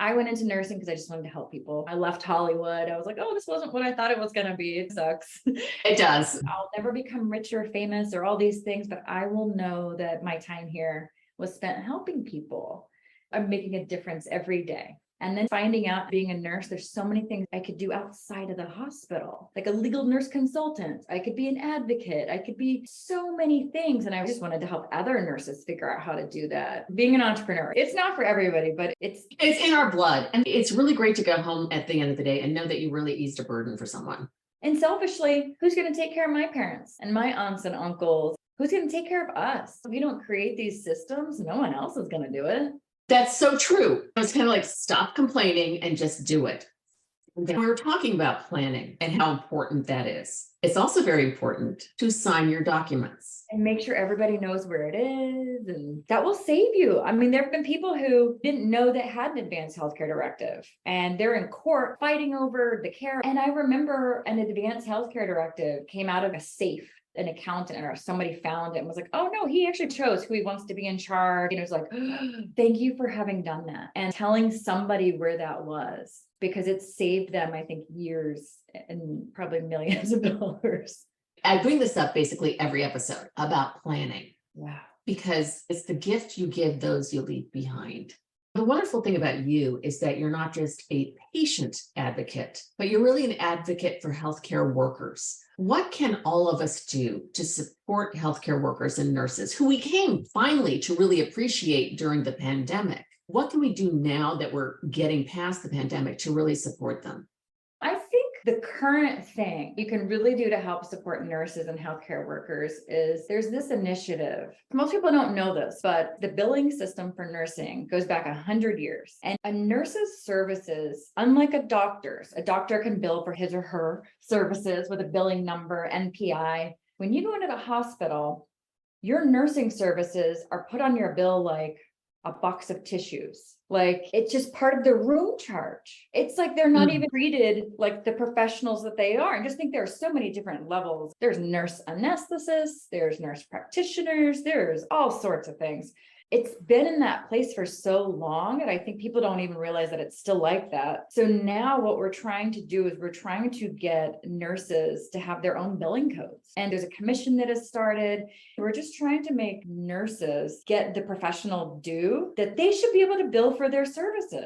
I went into nursing because I just wanted to help people. I left Hollywood. I was like, oh, this wasn't what I thought it was going to be. It sucks. It does. I'll never become rich or famous or all these things, but I will know that my time here was spent helping people. I'm making a difference every day. And then finding out being a nurse, there's so many things I could do outside of the hospital, like a legal nurse consultant. I could be an advocate. I could be so many things. And I just wanted to help other nurses figure out how to do that. Being an entrepreneur, it's not for everybody, but it's in our blood. And it's really great to go home at the end of the day and know that you really eased a burden for someone. And selfishly, who's going to take care of my parents and my aunts and uncles? Who's going to take care of us? We don't create these systems. No one else is going to do it. That's so true. It's kind of like stop complaining and just do it. We were talking about planning and how important that is. It's also very important to sign your documents. And make sure everybody knows where it is. And that will save you. I mean, there have been people who didn't know that had an advanced healthcare directive and they're in court fighting over the care. And I remember an advanced healthcare directive came out of a safe. An accountant or somebody found it and was like, oh no, he actually chose who he wants to be in charge. And it was like, oh, thank you for having done that and telling somebody where that was, because it saved them, I think, years and probably millions of dollars. I bring this up basically every episode about planning. Yeah. Because it's the gift you give those you leave behind. The wonderful thing about you is that you're not just a patient advocate, but you're really an advocate for healthcare workers. What can all of us do to support healthcare workers and nurses who we came finally to really appreciate during the pandemic? What can we do now that we're getting past the pandemic to really support them? I think the current thing you can really do to help support nurses and healthcare workers is there's this initiative. Most people don't know this, but the billing system for nursing goes back 100 years. And a nurse's services, unlike a doctor can bill for his or her services with a billing number, NPI. When you go into the hospital, your nursing services are put on your bill like a box of tissues. Like it's just part of the room charge. It's like they're not even treated like the professionals that they are. And just think there are so many different levels. There's nurse anesthetists, there's nurse practitioners, there's all sorts of things. It's been in that place for so long that I think people don't even realize that it's still like that. So now what we're trying to do is we're trying to get nurses to have their own billing codes. And there's a commission that has started. We're just trying to make nurses get the professional due that they should be able to bill for their services.